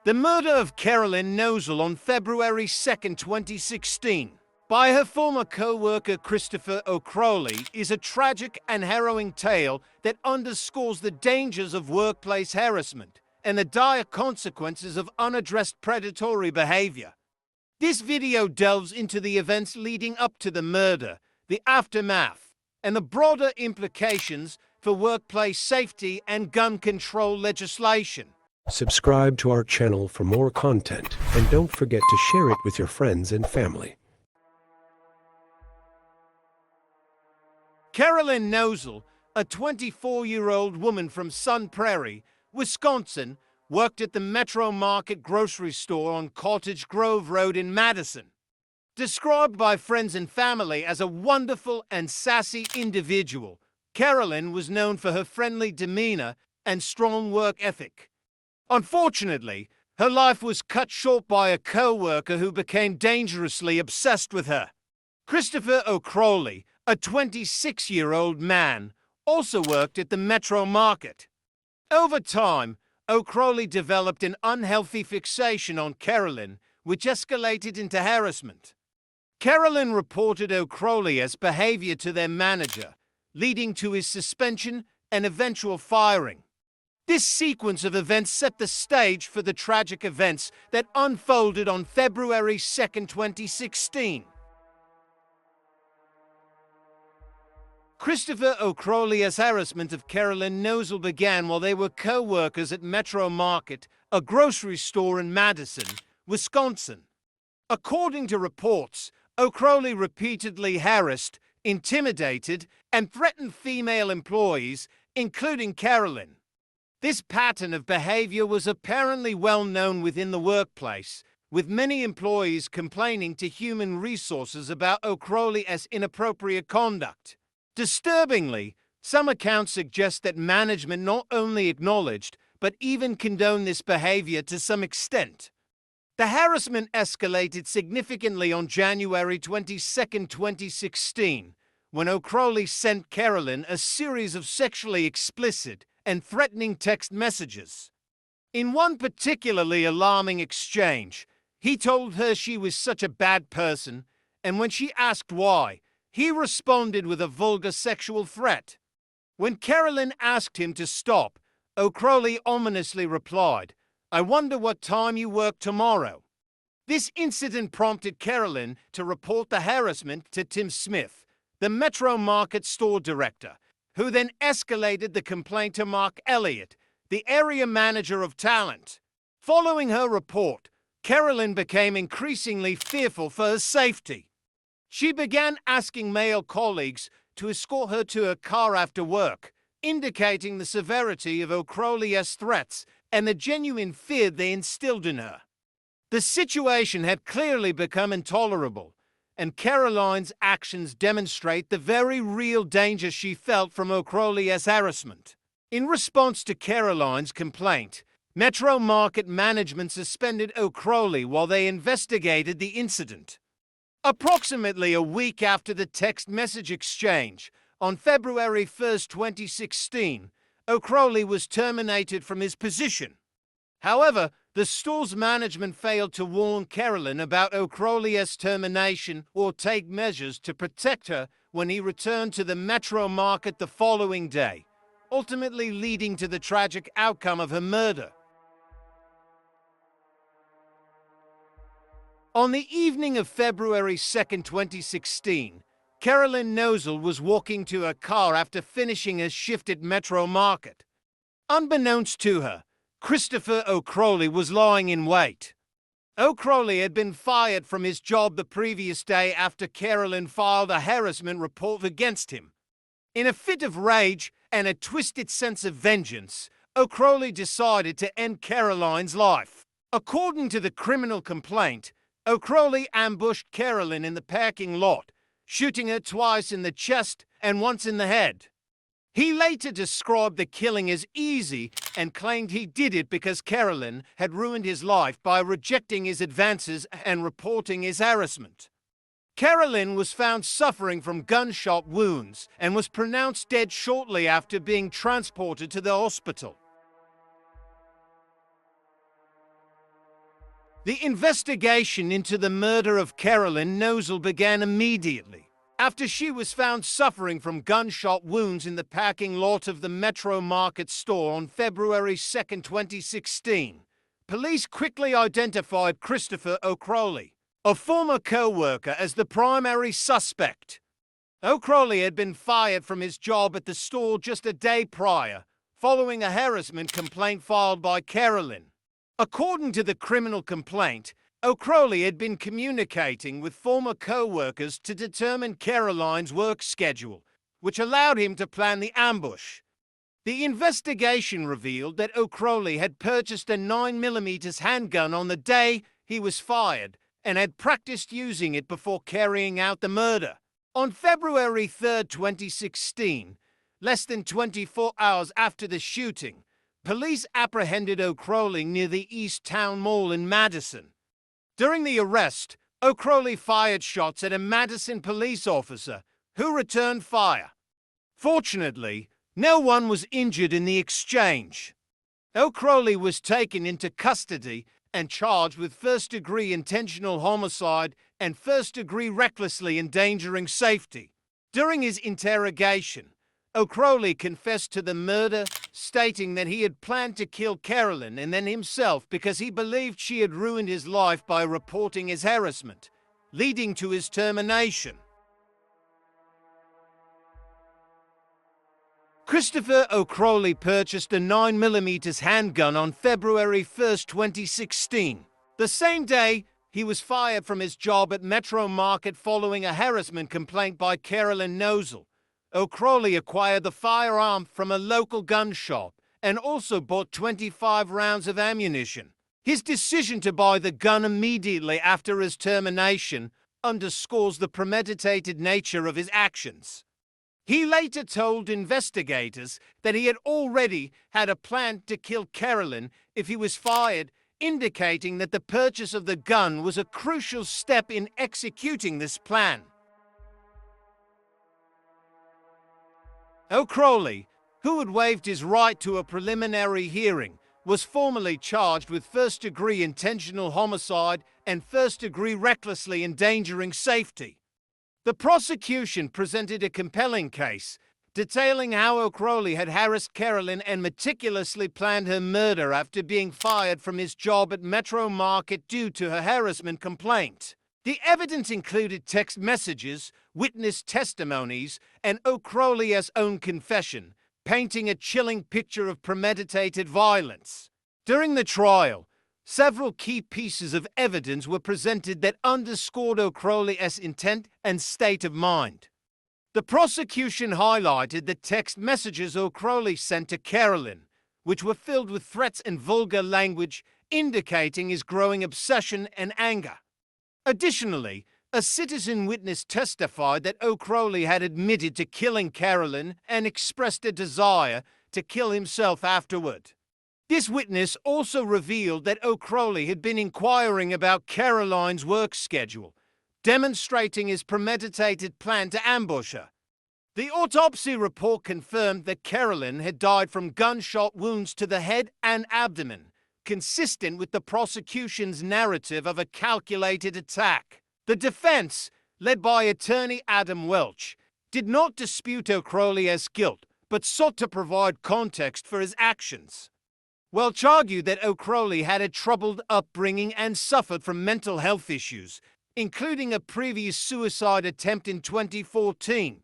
The murder of Caroline Nosal on February 2, 2016, by her former co-worker Christopher O'Crowley is a tragic and harrowing tale that underscores the dangers of workplace harassment and the dire consequences of unaddressed predatory behavior. This video delves into the events leading up to the murder, the aftermath, and the broader implications for workplace safety and gun control legislation. Subscribe to our channel for more content, and don't forget to share it with your friends and family. Caroline Nosal, a 24-year-old woman from Sun Prairie, Wisconsin, worked at the Metro Market grocery store on Cottage Grove Road in Madison. Described by friends and family as a wonderful and sassy individual, Caroline was known for her friendly demeanor and strong work ethic. Unfortunately, her life was cut short by a co-worker who became dangerously obsessed with her. Christopher O'Crowley, a 26-year-old man, also worked at the Metro Market. Over time, O'Crowley developed an unhealthy fixation on Caroline, which escalated into harassment. Caroline reported O'Crowley's behavior to their manager, leading to his suspension and eventual firing. This sequence of events set the stage for the tragic events that unfolded on February 2, 2016. Christopher O'Crowley's harassment of Caroline Nosal began while they were co-workers at Metro Market, a grocery store in Madison, Wisconsin. According to reports, O'Crowley repeatedly harassed, intimidated, and threatened female employees, including Caroline. This pattern of behavior was apparently well known within the workplace, with many employees complaining to human resources about O'Crowley's inappropriate conduct. Disturbingly, some accounts suggest that management not only acknowledged, but even condoned this behavior to some extent. The harassment escalated significantly on January 22, 2016, when O'Crowley sent Caroline a series of sexually explicit and threatening text messages. In one particularly alarming exchange, he told her she was such a bad person, and when she asked why, he responded with a vulgar sexual threat. When Caroline asked him to stop, O'Crowley ominously replied, "I wonder what time you work tomorrow." This incident prompted Caroline to report the harassment to Tim Smith, the Metro Market store director, who then escalated the complaint to Mark Elliott, the area manager of talent. Following her report, Caroline became increasingly fearful for her safety. She began asking male colleagues to escort her to her car after work, indicating the severity of O'Crowley's threats and the genuine fear they instilled in her. The situation had clearly become intolerable, and Caroline's actions demonstrate the very real danger she felt from O'Crowley's harassment. In response to Caroline's complaint, Metro Market management suspended O'Crowley while they investigated the incident. Approximately a week after the text message exchange, on February 1, 2016, O'Crowley was terminated from his position. However, the store's management failed to warn Caroline about O'Crowley's termination or take measures to protect her when he returned to the Metro Market the following day, ultimately leading to the tragic outcome of her murder. On the evening of February 2, 2016, Caroline Nosal was walking to her car after finishing her shift at Metro Market. Unbeknownst to her, Christopher O'Crowley was lying in wait. O'Crowley had been fired from his job the previous day after Caroline filed a harassment report against him. In a fit of rage and a twisted sense of vengeance, O'Crowley decided to end Caroline's life. According to the criminal complaint, O'Crowley ambushed Caroline in the parking lot, shooting her twice in the chest and once in the head. He later described the killing as easy and claimed he did it because Caroline had ruined his life by rejecting his advances and reporting his harassment. Caroline was found suffering from gunshot wounds and was pronounced dead shortly after being transported to the hospital. The investigation into the murder of Caroline Nosal began immediately after she was found suffering from gunshot wounds in the parking lot of the Metro Market store on February 2, 2016. Police quickly identified Christopher O'Crowley, a former co-worker, as the primary suspect. O'Crowley had been fired from his job at the store just a day prior, following a harassment complaint filed by Caroline. According to the criminal complaint, O'Crowley had been communicating with former co-workers to determine Caroline's work schedule, which allowed him to plan the ambush. The investigation revealed that O'Crowley had purchased a 9mm handgun on the day he was fired and had practiced using it before carrying out the murder. On February 3, 2016, less than 24 hours after the shooting, police apprehended O'Crowley near the East Town Mall in Madison. During the arrest, O'Crowley fired shots at a Madison police officer who returned fire. Fortunately, no one was injured in the exchange. O'Crowley was taken into custody and charged with first-degree intentional homicide and first-degree recklessly endangering safety. During his interrogation, O'Crowley confessed to the murder, stating that he had planned to kill Caroline and then himself because he believed she had ruined his life by reporting his harassment, leading to his termination. Christopher O'Crowley purchased a 9mm handgun on February 1, 2016. The same day, he was fired from his job at Metro Market following a harassment complaint by Caroline Nosal. O'Crowley acquired the firearm from a local gun shop and also bought 25 rounds of ammunition. His decision to buy the gun immediately after his termination underscores the premeditated nature of his actions. He later told investigators that he had already had a plan to kill Caroline if he was fired, indicating that the purchase of the gun was a crucial step in executing this plan. O'Crowley, who had waived his right to a preliminary hearing, was formally charged with first-degree intentional homicide and first-degree recklessly endangering safety. The prosecution presented a compelling case, detailing how O'Crowley had harassed Caroline and meticulously planned her murder after being fired from his job at Metro Market due to her harassment complaint. The evidence included text messages, witness testimonies, and O'Crowley's own confession, painting a chilling picture of premeditated violence. During the trial, several key pieces of evidence were presented that underscored O'Crowley's intent and state of mind. The prosecution highlighted the text messages O'Crowley sent to Caroline, which were filled with threats and vulgar language, indicating his growing obsession and anger. Additionally, a citizen witness testified that O'Crowley had admitted to killing Caroline and expressed a desire to kill himself afterward. This witness also revealed that O'Crowley had been inquiring about Caroline's work schedule, demonstrating his premeditated plan to ambush her. The autopsy report confirmed that Caroline had died from gunshot wounds to the head and abdomen, consistent with the prosecution's narrative of a calculated attack. The defense, led by attorney Adam Welch, did not dispute O'Crowley's guilt, but sought to provide context for his actions. Welch argued that O'Crowley had a troubled upbringing and suffered from mental health issues, including a previous suicide attempt in 2014.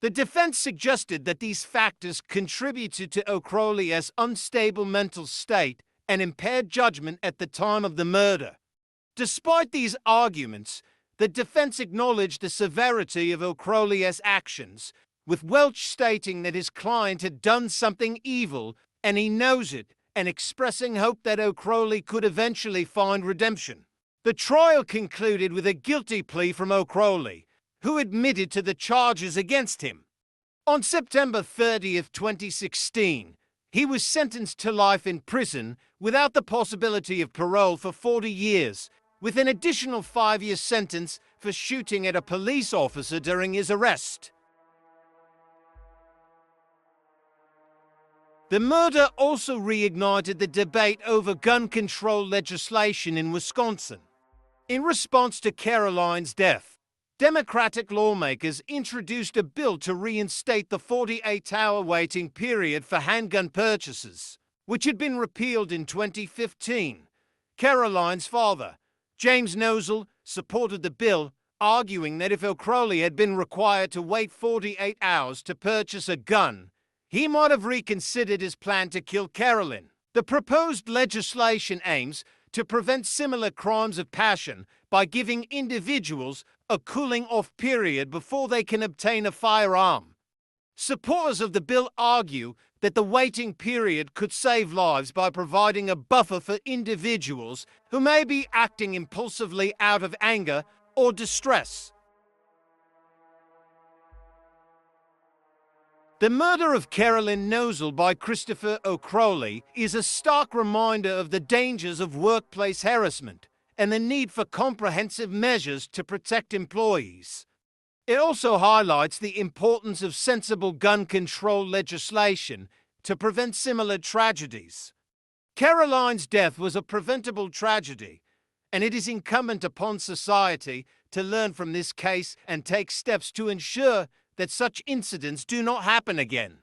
The defense suggested that these factors contributed to O'Crowley's unstable mental state and impaired judgment at the time of the murder. Despite these arguments, the defense acknowledged the severity of O'Crowley's actions, with Welch stating that his client had done something evil and he knows it, and expressing hope that O'Crowley could eventually find redemption. The trial concluded with a guilty plea from O'Crowley, who admitted to the charges against him. On September 30, 2016, he was sentenced to life in prison without the possibility of parole for 40 years, with an additional 5-year sentence for shooting at a police officer during his arrest. The murder also reignited the debate over gun control legislation in Wisconsin. In response to Caroline's death, Democratic lawmakers introduced a bill to reinstate the 48-hour waiting period for handgun purchases, which had been repealed in 2015. Caroline's father, James Nosal, supported the bill, arguing that if O'Crowley had been required to wait 48 hours to purchase a gun, he might have reconsidered his plan to kill Caroline. The proposed legislation aims to prevent similar crimes of passion by giving individuals a cooling-off period before they can obtain a firearm. Supporters of the bill argue that the waiting period could save lives by providing a buffer for individuals who may be acting impulsively out of anger or distress. The murder of Caroline Nosal by Christopher O'Crowley is a stark reminder of the dangers of workplace harassment and the need for comprehensive measures to protect employees. It also highlights the importance of sensible gun control legislation to prevent similar tragedies. Caroline's death was a preventable tragedy, and it is incumbent upon society to learn from this case and take steps to ensure that such incidents do not happen again.